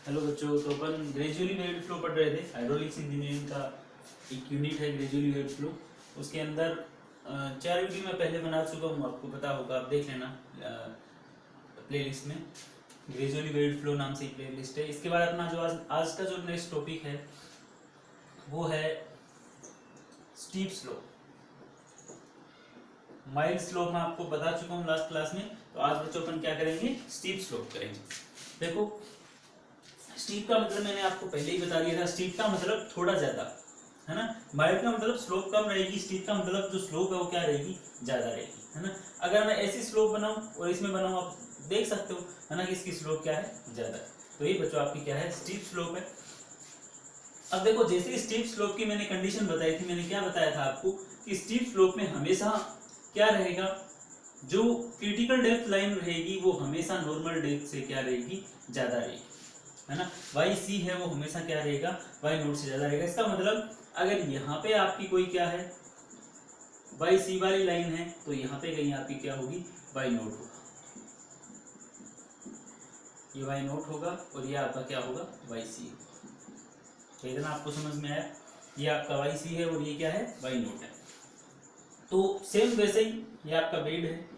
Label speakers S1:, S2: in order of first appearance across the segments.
S1: Hello बच्चों, तो अपन gradually waived flow पढ़ रहे थे। हाइड्रोलिक्स इंजीनियरिंग का एक यूनिट है ग्रेजुअली वेव्ड फ्लो। उसके अंदर 4 वीडियो मैं पहले बना चुका हूँ, आपको पता होगा, आप देख लेना प्लेलिस्ट में। ग्रेजुअली वेव्ड फ्लो नाम से प्लेलिस्ट है। इसके बाद अपना जो आज का जो नेक्स्ट टॉपिक है वो है स्टीप स्लोप। माइल्ड स्लोप मैं आपको बता चुका हूँ लास्ट क्लास में। तो आज बच्चों अपन क्या करेंगे, स्टीप स्लोप करेंगे। देखो, स्टीप का मतलब मैंने आपको पहले ही बता दिया था। स्टीप का मतलब थोड़ा ज्यादा, है ना। माइल्ड का मतलब स्लोप कम रहेगी, स्टीप का मतलब जो स्लोप है वो क्या रहेगी, ज्यादा रहेगी, है ना। अगर मैं ऐसी स्लोप बनाऊं और इसमें बनाऊं, आप देख सकते हो, है ना, कि इसकी स्लोप क्या है, ज्यादा। तो ये बच्चों आपकी क्या है, स्टीप स्लोप है। अब देखो, जैसे स्टीप स्लोप की मैंने कंडीशन बताई थी, मैंने क्या बताया था आपको कि स्टीप स्लोप में हमेशा क्या रहेगा, जो क्रिटिकल डेप्थ लाइन रहेगी वो हमेशा नॉर्मल डेप्थ से क्या रहेगी, ज्यादा रहेगी, है ना। वाई सी है वो हमेशा क्या रहेगा, वाई नोट से ज्यादा रहेगा। इसका मतलब अगर यहाँ पे आपकी कोई क्या है, वाई सी वाली लाइन है, तो यहाँ पे कहीं आपकी क्या होगी, वाई नोट होगा। ये वाई नोट होगा और ये आपका क्या होगा, वाई सी होगा। तो इतना आपको समझ में आया। ये आपका वाई सी है और ये क्या है, वाई नोट है। तो सेम वैसे ही ये आपका बेड है।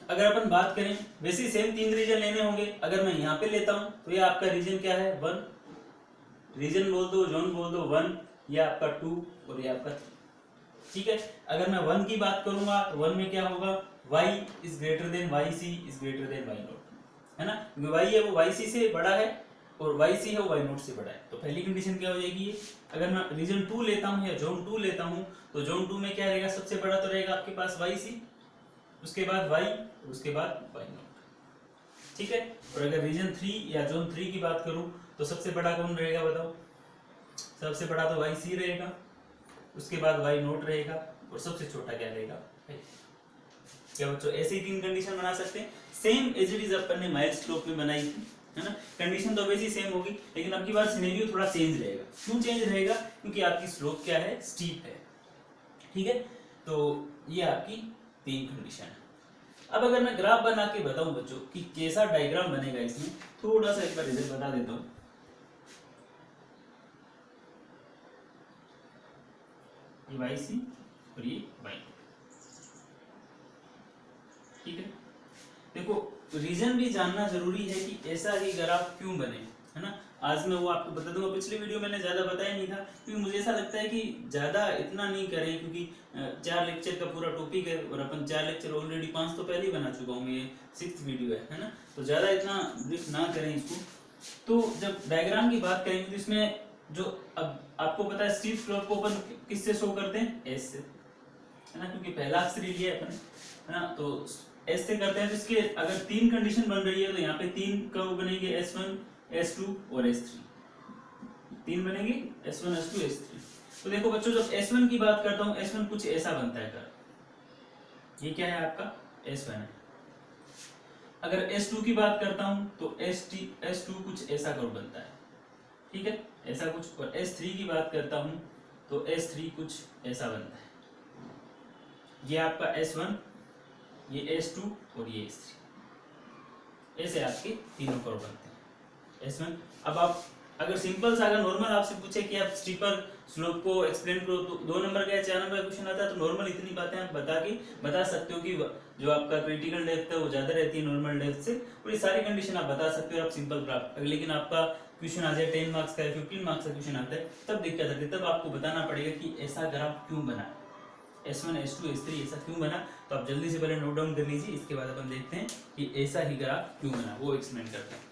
S1: अगर अपन बात करें, वैसे सेम 3 रीजन लेने होंगे। अगर मैं यहाँ पे लेता हूँ तो ये आपका रीजन क्या है, 1 रीजन बोल दो, जोन बोल दो 1, ये आपका 2 और ये आपका 3। ठीक है। अगर मैं 1 की बात करूंगा तो 1 में क्या होगा, y is greater than Y C is greater than Y naught, है ना। क्योंकि y है वो वाई सी से बड़ा है और वाई सी है वो वाई नोट से बड़ा है। तो पहली कंडीशन क्या हो जाएगी ये। अगर मैं रीजन 2 लेता हूँ या जोन 2 लेता हूँ, तो जोन 2 में क्या रहेगा, सबसे बड़ा तो रहेगा आपके पास वाई सी, उसके बाद y और उसके बाद वाई नोट। ठीक है। और अगर रीजन 3 या जोन 3 की बात करूं तो सबसे बड़ा कौन रहेगा, बताओ। सबसे बड़ा तो वाई सी रहेगा, उसके बाद वाई नोट रहेगा और सबसे छोटा क्या रहेगा, क्या बच्चों, ऐसे ही 3 कंडीशन बना सकते हैं। सेम एज इट इज अपन ने माइल्ड स्लोप में बनाई थी, है ना। कंडीशन तो वैसी सेम होगी, लेकिन अब की बार सिनेरियो थोड़ा चेंज रहेगा। क्यों चेंज रहेगा, क्योंकि आपकी स्लोप क्या है, स्टीप है। ठीक है। तो ये आपकी 3 कंडीशन है। अब अगर मैं ग्राफ बना के बताऊं बच्चों कि कैसा डायग्राम बनेगा, इसमें थोड़ा सा एक बार इधर बता देता हूं। ये वाई सी और ये वाई। ठीक है। देखो, रीजन भी जानना जरूरी है कि ऐसा ही ग्राफ क्यों बने, है ना। आज मैं वो आपको बता दूंगा। पिछली वीडियो मैंने ज्यादा बताया नहीं था, क्योंकि मुझे ऐसा लगता है कि ज्यादा इतना नहीं करें, क्योंकि 4 लेक्चर का पूरा टॉपिक है और अपन 4 लेक्चर ऑलरेडी 5 तो पहले ही बना चुका हूँ, ये 6th वीडियो है ना। तो ज्यादा इतना ब्रीफ ना करें इसको। तो जब डायग्राम की बात करेंगे तो इसमें जो अब आपको पता है, स्टीप स्लोप को अपन किससे शो करते हैं, एस से, है ना, क्योंकि पहला अक्षर ही लिया अपन, है ना। तो एस से करते हैं। तो इसके अगर 3 कंडीशन बन रही है तो यहाँ पे 3 कर्व बनेंगे, S1 S2 और S3। 3 बनेंगे, S1 S2 S3। तो देखो बच्चों, जब S1 की बात करता हूँ, S1 कुछ ऐसा बनता है कर्व। ये क्या है आपका, S1 है। अगर S2 की बात करता हूँ तो S2 कुछ ऐसा कर्व बनता है। ठीक है, ऐसा कुछ। और S3 की बात करता हूँ तो S3 कुछ ऐसा बनता है। ये आपका S1, ये S2 और ये S3। ऐसे आपके तीनों कर्व बनते हैं, S1। अब आप अगर सिंपल सा, अगर नॉर्मल आपसे पूछे कि आप स्टीपर स्लोप को एक्सप्लेन करो, तो 2 नंबर का या 4 नंबर का क्वेश्चन आता है, तो नॉर्मल इतनी बातें आप बता सकते हो कि जो आपका क्रिटिकल डेप्थ है वो ज्यादा रहती है नॉर्मल डेप्थ से, और ये सारी कंडीशन आप बता सकते हो, आप सिंपल ग्राफ। लेकिन आपका क्वेश्चन आ जाए 10 मार्क्स का या 15 मार्क्स का क्वेश्चन आता है, तब दिक्कत आती है। तब आपको बताना पड़ेगा कि ऐसा ग्राफ क्यों बना, S1 S2 S3 ऐसा क्यों बना। तो आप जल्दी से पहले नोट डाउन कर लीजिए, इसके बाद अपन देखते हैं कि ऐसा ही ग्राफ क्यों बना, वो एक्सप्लेन करते हैं।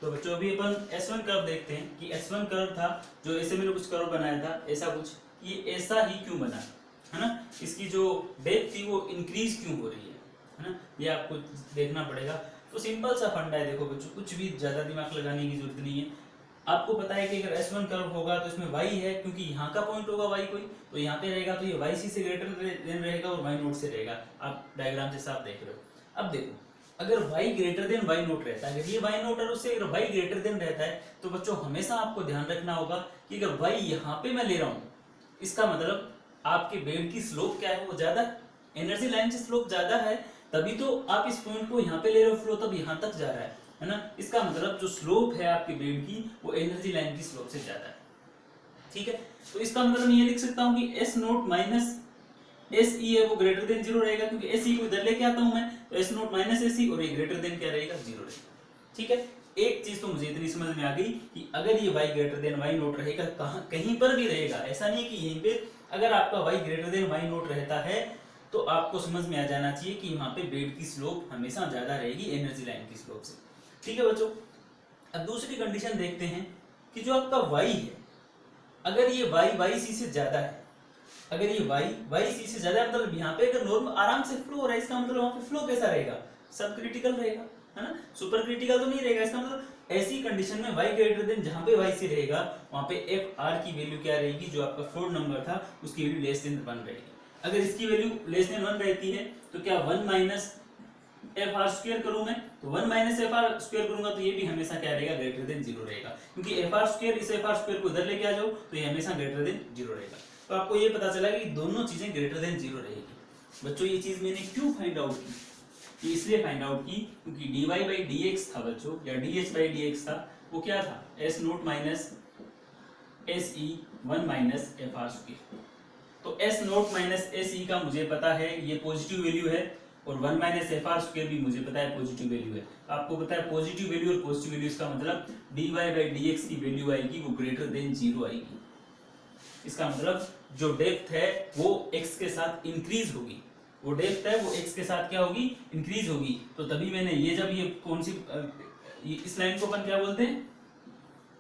S1: तो बच्चों, अभी अपन S1 कर्व देखते हैं कि S1 कर्व था जो ऐसे मैंने कुछ कर्व बनाया था, ऐसा कुछ, ये ऐसा ही क्यों बना, है ना। इसकी जो डेप्थ थी वो इंक्रीज क्यों हो रही है ना, ये आपको देखना पड़ेगा। तो सिंपल सा फंडा है। देखो बच्चों, कुछ भी ज्यादा दिमाग लगाने की जरूरत नहीं है। आपको पता है कि अगर S1 कर्व होगा तो इसमें y है, क्योंकि यहाँ का पॉइंट होगा y कोई, तो यहाँ पे रहेगा, तो ये वाई सी से ग्रेटर देन रहेगा और वाई नोट से रहेगा। आप डायग्राम से साफ देख रहे हो। अब देखो, अगर y greater than Y naught रहता है, अगर ये वाई नोट और उससे अगर y ग्रेटर देन रहता है, तो बच्चों हमेशा आपको ध्यान रखना होगा कि अगर y यहाँ पे मैं ले रहा हूँ, इसका मतलब आपके बेड की स्लोप क्या है, वो ज्यादा एनर्जी लाइन से स्लोप ज्यादा है तभी तो आप इस पॉइंट को यहाँ पे ले रहे हो, फ्लो तब यहाँ तक जा रहा है ना। इसका मतलब जो स्लोप है आपके बेड की वो एनर्जी लाइन की स्लोप से ज्यादा है, ठीक है। तो इसका मतलब मैं ये लिख सकता हूँ कि एस नोट माइनस एस ई है वो ग्रेटर देन जीरो रहेगा, क्योंकि एस ई को इधर लेके आता हूं मैं, तो एस नोट माइनस एस ई और ये ग्रेटर देन क्या रहेगा, जीरो रहेगा, ठीक है। एक चीज तो मुझे इतनी समझ में आ गई कि अगर ये y greater then y note रहेगा कहीं पर भी रहेगा, ऐसा नहीं कि यहीं पे, अगर आपका y greater then y note रहता है तो आपको समझ में आ जाना चाहिए कि वहां पे बेड की स्लोप हमेशा ज्यादा रहेगी एनर्जी लाइन की स्लोप से, ठीक है बच्चों। अब दूसरी कंडीशन देखते हैं कि जो आपका y है, अगर ये y सी से ज्यादा है, अगर ये y सी से ज्यादा है, मतलब यहाँ पे अगर नॉर्मल आराम से फ्लो हो रहा है, इसका मतलब वहां पे फ्लो कैसा रहेगा, सब क्रिटिकल रहेगा, है ना, सुपर क्रिटिकल तो नहीं रहेगा। इसका मतलब ऐसी कंडीशन में y ग्रेटर देन जहां पे y से रहेगा वहां पे एफ आर की वैल्यू क्या रहेगी, जो आपका फोर्थ नंबर था उसकी वैल्यू लेस देन 1 रहेगी। अगर इसकी वैल्यू लेस देन 1 रहती है तो क्या 1 माइनस एफ आर स्क्वायर करूं मैं, तो 1 माइनस एफ आर स्क्वायर करूंगा तो ये भी हमेशा क्या रहेगा, ग्रेटर देन 0 रहेगा, क्योंकि एफ आर स्क्वायर इस एफ आर स्क्वायर को इधर लेके आ जाओ तो ये हमेशा ग्रेटर देन 0 रहेगा। तो आपको ये पता चला कि दोनों चीजें ग्रेटर देन 0 रहेगी। बच्चों ये चीज मैंने क्यों फाइंड आउट की, ये इसलिए फाइंड आउट की क्योंकि dy by dx था बच्चों, या dh by dx था, वो क्या था, s note minus S E 1 minus F are square. तो s नोट माइनस एस ई का मुझे पता है ये पॉजिटिव वैल्यू है, और 1 माइनस एफ आर स्क्वायर भी मुझे पता है पॉजिटिव वैल्यू है। आपको पता है पॉजिटिव वैल्यू और पॉजिटिव वैल्यू, इसका मतलब dy by dx की वैल्यू आएगी वो ग्रेटर देन 0 आएगी। इसका मतलब जो डेप्थ है वो x के साथ इंक्रीज होगी, वो डेप्थ है वो x के साथ क्या होगी, इंक्रीज होगी। तो तभी मैंने ये जब ये कौन सी इस लाइन को अपन क्या बोलते हैं,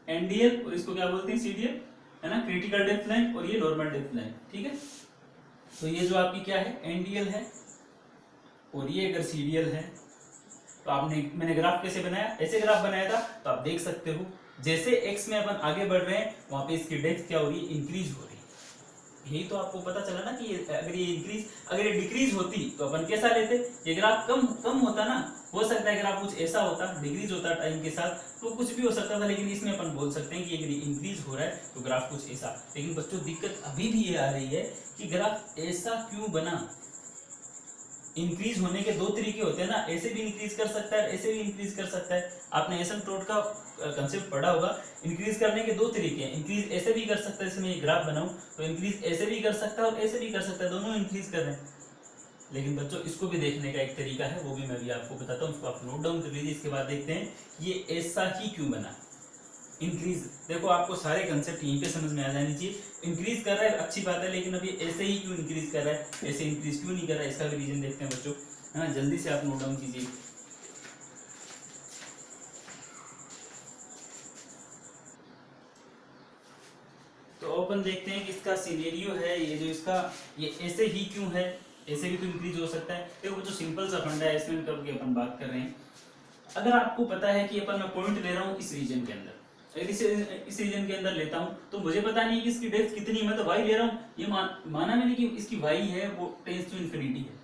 S1: एनडीएल, और इसको क्या बोलते हैं, सीडीएल, है ना, क्रिटिकल डेप्थ लाइन, और ये नॉर्मल डेप्थ लाइन, ठीक है। तो ये जो आपकी क्या है, एनडीएल है, और ये अगर सीडीएल है, तो मैंने ग्राफ कैसे बनाया, ऐसे ग्राफ बनाया था, तो आप देख सकते हो जैसे x में अपन आगे बढ़ रहे हैं वहां पे इसकी डेप्थ क्या हो रही है, इंक्रीज हो रही है। यही तो आपको पता चला ना कि अगर ये इंक्रीज, अगर ये डिक्रीज होती तो अपन कैसा लेते, ये ग्राफ कम होता ना, हो सकता है ग्राफ कुछ ऐसा होता, डिक्रीज होता टाइम के साथ, तो कुछ भी हो सकता था, लेकिन इसमें अपन बोल सकते हैं कि अगर इंक्रीज हो रहा है तो ग्राफ कुछ ऐसा। लेकिन बच्चों दिक्कत अभी भी ये आ रही है कि ग्राफ ऐसा क्यों बना। इंक्रीज होने के दो तरीके होते हैं ना, ऐसे भी इंक्रीज कर सकता है, ऐसे भी इंक्रीज कर सकता है। आपने एसिम्पटोट का कंसेप्ट पढ़ा होगा, इंक्रीज करने के दो तरीके हैं, इंक्रीज ऐसे भी कर सकता है, इसमें ये ग्राफ बनाऊं तो इंक्रीज ऐसे भी कर सकता है और ऐसे भी कर सकता है, दोनों इंक्रीज कर रहे हैं। लेकिन बच्चों इसको भी देखने का एक तरीका है, वो भी मैं भी आपको बताता हूँ, उसको आप नोट डाउन कर लीजिए। इसके बाद देखते हैं ये ऐसा ही क्यों बना। इंक्रीज, देखो आपको सारे कंसेप्ट यहीं पे समझ में आ जानी चाहिए। इंक्रीज कर रहा है अच्छी बात है, लेकिन अब ये ऐसे ही क्यों इंक्रीज कर रहा है, ऐसे इंक्रीज क्यों नहीं कर रहा है, इसका भी रीजन देखते हैं बच्चों, है ना। जल्दी से आप नोट डाउन कीजिए। तो अपन देखते हैं कि इसका सिनेरियो है, ये जो इसका ये ऐसे ही क्यों है, ऐसे भी तो इंक्रीज हो सकता है। देखो जो सिंपल सा फंडा है, इसमें करके अपन बात कर रहे हैं। अगर आपको पता है कि अपन मैं पॉइंट ले रहा हूँ इस रीजन के अंदर, अगर इस रीजन के अंदर लेता हूं तो मुझे पता नहीं कि इसकी डेप्थ कितनी है, मैं तो y ले रहा हूं, ये माना मैंने कि इसकी y है वो टेंस टू इन्फिनिटी है,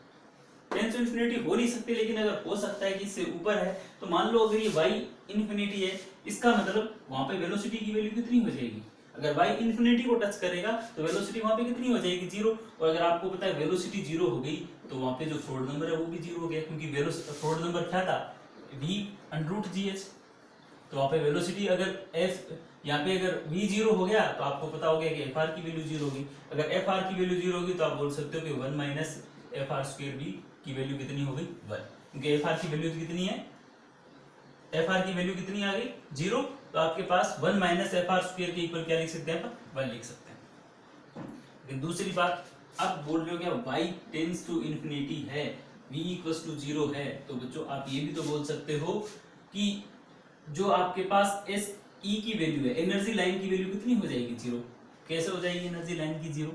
S1: टेंस टू इन्फिनिटी हो नहीं सकती, लेकिन अगर हो सकता है कि इससे ऊपर है, तो मान लो अगर ये y इन्फिनिटी है, इसका मतलब वहां पे वेलोसिटी की वैल्यू कितनी हो जाएगी, अगर y इन्फिनिटी को टच करेगा तो वेलोसिटी वहां पे कितनी हो जाएगी, 0। और अगर आपको पता है वेलोसिटी 0 हो गई तो वहां पे जो फोर्ड नंबर है वो भी 0 हो गया, क्योंकि फोर्ड नंबर क्या था, v/gh। तो वहां पे वेलोसिटी अगर f यहाँ पे अगर v 0 हो गया तो आपको पता हो गया कि fr की वैल्यू 0 होगी। अगर fr की वैल्यू 0 होगी तो आप बोल सकते हो कि 1 minus F are square v की वैल्यू कितनी हो गई, 1, क्योंकि fr की वैल्यू कितनी है, fr की वैल्यू कितनी आ गई, 0। तो आपके पास 1 माइनस एफ आर स्क्वायर के इक्वल क्या लिख सकते हैं अपन, 1 लिख सकते हैं। लेकिन दूसरी बात, अब बोल रहे हो क्या y टेंस टू इन्फिनिटी है, v इक्वल्स टू 0 है, तो बच्चों आप ये भी तो बोल सकते हो कि जो आपके पास एस ई की वैल्यू है, एनर्जी लाइन की वैल्यू कितनी हो जाएगी, 0। कैसे हो जाएगी एनर्जी लाइन की 0,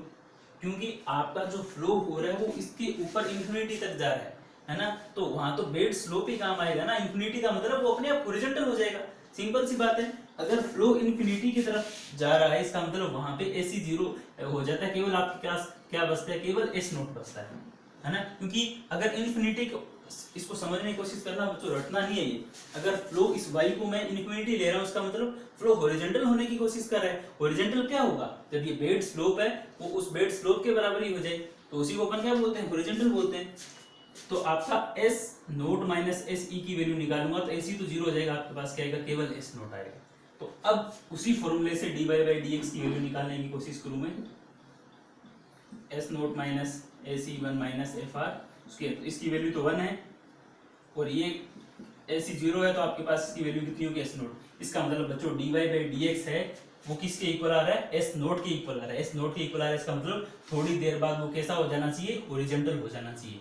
S1: क्योंकि आपका जो फ्लो हो रहा है वो इसके ऊपर इंफिनिटी तक जा रहा है ना, तो वहां तो बेड स्लोप ही काम आएगा ना, इंफिनिटी का मतलब वो अपने आप हॉरिजॉन्टल हो जाएगा, सिंपल सी बात है। अगर फ्लो इंफिनिटी की तरफ जा रहा है, इसका मतलब वहां पे एस ई 0 हो जाता है, केवल आपके पास क्या बचता है, केवल एस नोट बचता है ना, क्योंकि अगर इन्फिनिटी को, इसको समझने की कोशिश करना बच्चों, रटना नहीं है ये। अगर फ्लो इस y को मैं इन्फिनिटी ले रहा हूं, उसका मतलब फ्लो हॉरिजॉन्टल होने की कोशिश कर रहा है। हॉरिजॉन्टल क्या होगा, जब ये बेड स्लोप है वो उस बेड स्लोप के बराबर ही हो जाए, तो उसी को अपन क्या बोलते हैं, हॉरिजॉन्टल बोलते हैं। तो आपका एस नोट माइनस एस ई की वैल्यू निकालूंगा तो एस ई तो जीरो हो जाएगा, आपके पास क्या आएगा, केवल एस नोट आएगा। तो अब उसी फॉर्मूले से D Y by D X की वैल्यू निकालने की कोशिश करूं मैं, S naught minus S E one minus F R, इसकी वैल्यू तो 1 है और ये एस ई जीरो है, तो आपके पास इसकी वैल्यू कितनी होगी, एस नोट। इसका मतलब बच्चों D Y by D X है वो किसके इक्वल आ रहा है, एस नोट के इक्वल आ रहा है। एस नोट के इक्वल आ रहा है, इसका मतलब थोड़ी देर बाद वो कैसा हो जाना चाहिए, हॉरिजॉन्टल हो जाना चाहिए।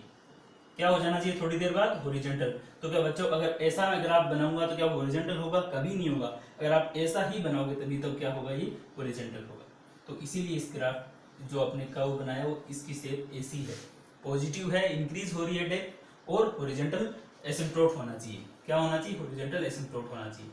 S1: क्या हो जाना चाहिए थोड़ी देर बाद, हॉरिजॉन्टल। तो क्या बच्चों अगर ऐसा मैं ग्राफ बनाऊंगा तो क्या हॉरिजॉन्टल होगा, कभी नहीं होगा। अगर आप ऐसा ही बनाओगे तभी तो क्या होगा, ये हॉरिजॉन्टल होगा। तो इसीलिए इस ग्राफ जो आपने कर्व बनाया वो इसकी शेप ऐसी है, पॉजिटिव है, इंक्रीज हो रही है डेप्थ और हॉरिजॉन्टल एसिम्प्टोट होना चाहिए। क्या होना चाहिए, हॉरिजॉन्टल एसिम्प्टोट होना चाहिए।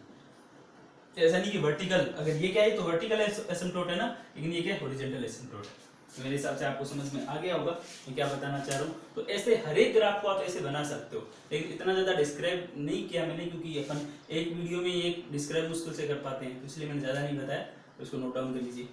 S1: ऐसा नहीं कि वर्टिकल, अगर ये क्या है तो वर्टिकल एसिम्प्टोट है ना, लेकिन ये क्या है, हॉरिजॉन्टल एसिम्प्टोट है। तो मेरे हिसाब से आपको समझ में आ गया होगा मैं क्या बताना चाह रहा हूँ। तो ऐसे हर एक ग्राफ को आप ऐसे बना सकते हो, लेकिन इतना ज्यादा डिस्क्राइब नहीं किया मैंने, क्योंकि अपन एक वीडियो में एक डिस्क्राइब मुश्किल से कर पाते हैं, तो इसलिए मैंने ज्यादा नहीं बताया। तो इसको नोट डाउन कर लीजिए।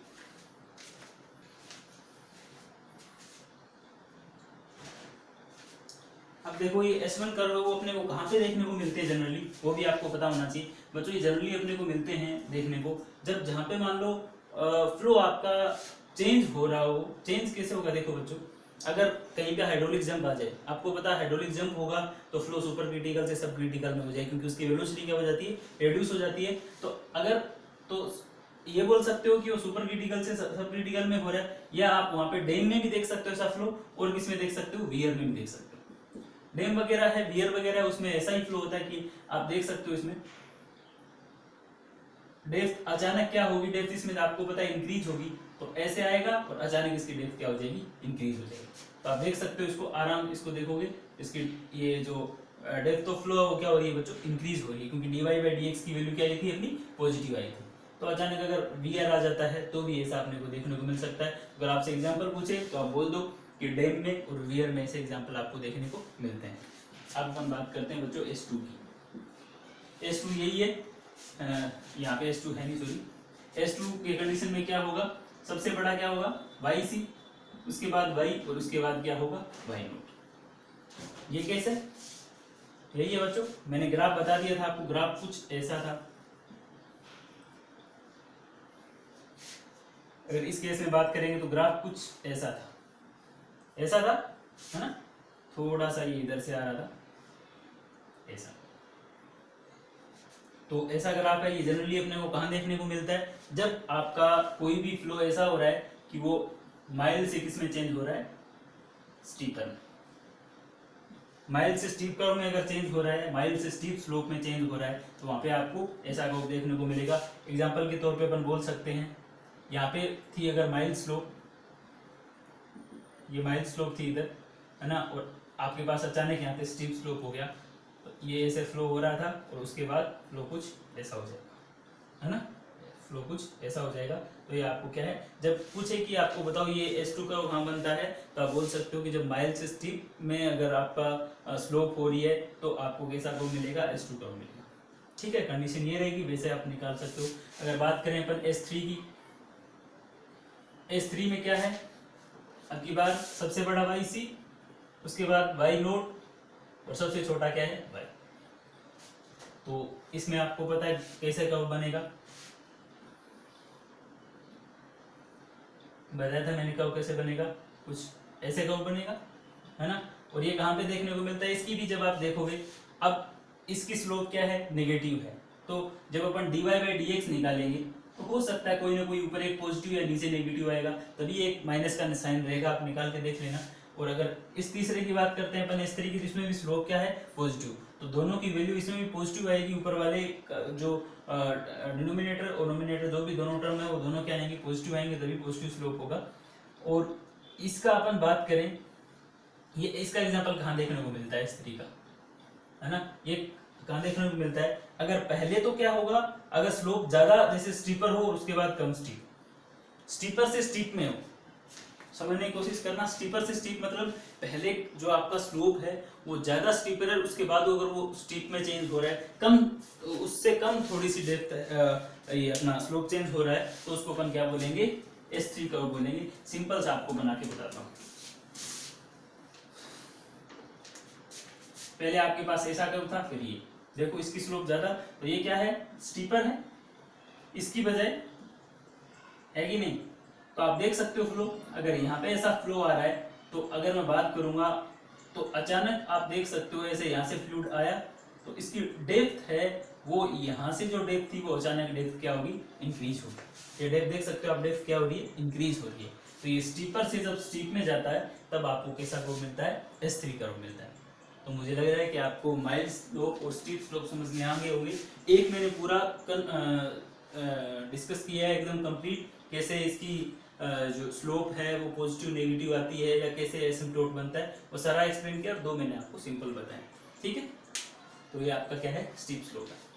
S1: अब देखो ये S1 कर्व वो अपने को कहाँ पे देखने को मिलते हैं जनरली, वो भी आपको पता होना चाहिए बच्चों। ये जनरली अपने को मिलते हैं देखने को जब जहाँ पे मान लो फ्लो आपका चेंज हो रहा हो। चेंज कैसे होगा, देखो बच्चों, अगर कहीं पे हाइड्रोलिक जंप आ जाए, आपको पता है हाइड्रोलिक जंप होगा तो फ्लो सुपर क्रिटिकल से सब क्रिटिकल में हो जाए, क्योंकि उसकी वेलोसिटी क्या हो जाती है, रिड्यूस हो जाती है। तो अगर तो ये बोल सकते हो कि वो सुपर क्रिटिकल से सब क्रिटिकल में हो रहा है, या आप वहाँ पे डैम में भी देख सकते हो ऐसा फ्लो, और किसमें देख सकते हो, वियर में भी देख सकते हो। डैम वगैरह है, वियर वगैरह है, उसमें ऐसा ही फ्लो होता है कि आप देख सकते हो इसमें डेप्थ अचानक क्या होगी, डेप्थ इसमें आपको पता है इंक्रीज होगी, तो ऐसे आएगा और अचानक इसकी डेप्थ क्या हो जाएगी, इंक्रीज हो जाएगी। तो आप देख सकते हो इसको आराम, इसको देखोगे इसकी ये जो डेप्थ ऑफ फ्लो है वो क्या हो रही है बच्चों, इंक्रीज हो रही है, क्योंकि D Y by D X की वैल्यू क्या आई थी अपनी, पॉजिटिव आई थी। तो अचानक अगर वीआर आ जाता है तो भी ऐसा अपने को देखने को मिल सकता है। अगर आपसे एग्जाम्पल पूछे तो आप बोल दो कि डैम में और वियर में ऐसे एग्जाम्पल आपको देखने को मिलते हैं। अब हम बात करते हैं बच्चों S2 की। S2 यही है, यहाँ पे S2 है नहीं, सॉरी। S2 के कंडीशन में क्या होगा, सबसे बड़ा क्या होगा, YC, उसके बाद Y और उसके बाद क्या होगा, Y नोट। ये कैसे, यही है बच्चों, मैंने ग्राफ बता दिया था आपको, ग्राफ कुछ ऐसा था। अगर इस केस में बात करेंगे तो ग्राफ कुछ ऐसा था, ऐसा था, है ना, थोड़ा सा ये इधर से आ रहा था ऐसा। तो ऐसा ग्राफ है, ये जनरली अपने को कहाँ देखने को मिलता है, जब आपका कोई भी फ्लो ऐसा हो रहा है कि वो माइल से किस में चेंज हो रहा है, स्टीपर में। माइल से स्टीप कर्व में अगर चेंज हो रहा है, माइल से स्टीप स्लोप में चेंज हो रहा है, तो वहां पे आपको ऐसा कर्व देखने को मिलेगा। एग्जांपल के तौर पे अपन बोल सकते हैं, यहाँ पे थी अगर माइल स्लोप, ये माइल स्लोप थी इधर, है ना, और आपके पास अचानक यहाँ पे स्टीप स्लोप हो गया, तो ये ऐसे फ्लो हो रहा था और उसके बाद फ्लो कुछ ऐसा हो जाएगा, है ना, फ्लो कुछ ऐसा हो जाएगा। तो ये आपको क्या है, जब पूछे कि आपको बताओ ये S2 का कहाँ बनता है, तो आप बोल सकते हो कि जब माइल से स्टीप में अगर आपका स्लोप हो रही है तो आपको कैसा कर्व मिलेगा, S2 कर्व मिलेगा। ठीक है, कंडीशन ये रहेगी, वैसे आप निकाल सकते हो। अगर बात करें अपन S3 की, S3 में क्या है, अब की बार सबसे बड़ा YC, उसके बाद Y नोट और सबसे छोटा क्या है, Y। तो इसमें आपको पता है कैसे कर्व बनेगा, बताया था मैंने कर्व कैसे बनेगा, कुछ ऐसे कर्व बनेगा, है ना। और ये कहाँ पे देखने को मिलता है, इसकी भी जब आप देखोगे, अब इसकी स्लोप क्या है, नेगेटिव है, तो जब अपन dy बाई डी एक्स निकालेंगे तो हो सकता है कोई ना कोई ऊपर एक पॉजिटिव या नीचे नेगेटिव आएगा, तभी एक माइनस का साइन रहेगा, आप निकाल के देख लेना। और अगर इस तीसरे की बात करते हैं अपन S3 की, तो इसमें भी स्लोप क्या है, पॉजिटिव, तो दोनों की वैल्यू इसमें भी पॉजिटिव आएगी, ऊपर वाले जो डिनोमिनेटर और नोमिनेटर जो भी दोनों टर्म है वो दोनों क्या आएंगे, पॉजिटिव आएंगे, तभी पॉजिटिव स्लोप होगा। और इसका अपन बात करें, ये इसका एग्जांपल कहाँ देखने को मिलता है S3 का, है ना, ये कहाँ देखने को मिलता है, अगर पहले तो क्या होगा, अगर स्लोप ज्यादा जैसे स्टीपर हो और उसके बाद कम स्टीप, स्टीपर से स्टीप में हो, समझने की कोशिश करना। स्टीपर से स्टीप मतलब पहले जो आपका स्लोप है वो ज्यादा स्टीपर है, उसके बाद अगर वो स्टीप में चेंज हो रहा है, कम उससे कम थोड़ी सी डेप्थ ये अपना स्लोप चेंज हो रहा है, तो उसको अपन क्या बोलेंगे, S3 कर्व बोलेंगे। सिंपल से आपको बना के बताता हूँ। पहले आपके पास ऐसा कर्व था, फिर ये देखो इसकी स्लोप ज्यादा, तो ये क्या है, स्टीपर है इसकी बजाय, है कि नहीं। तो आप देख सकते हो फ्लो, अगर यहाँ पे ऐसा फ्लो आ रहा है, तो अगर मैं बात करूंगा तो अचानक आप देख सकते हो ऐसे यहाँ से फ्लूइड आया, तो इसकी डेप्थ है वो यहाँ से जो डेप्थ थी वो अचानक डेप्थ क्या होगी, इंक्रीज होगी। ये डेप्थ देख सकते हो आप, डेप्थ क्या हो रही है, इंक्रीज हो रही है। तो ये स्टीपर से जब स्टीप में जाता है तब आपको कैसा कर्व मिलता है, S3 कर्व मिलता है। तो मुझे लग रहा है कि आपको माइल्ड स्लोप और स्टीप स्लोप समझ में आ गए होंगे। एक मैंने पूरा डिस्कस किया है एकदम कंप्लीट, कैसे इसकी जो स्लोप है वो पॉजिटिव नेगेटिव आती है या कैसे एसिम्प्टोट बनता है, वो सारा एक्सप्लेन किया और 2 मैंने आपको सिंपल बताया। ठीक है, तो ये आपका क्या है, स्टीप स्लोप है।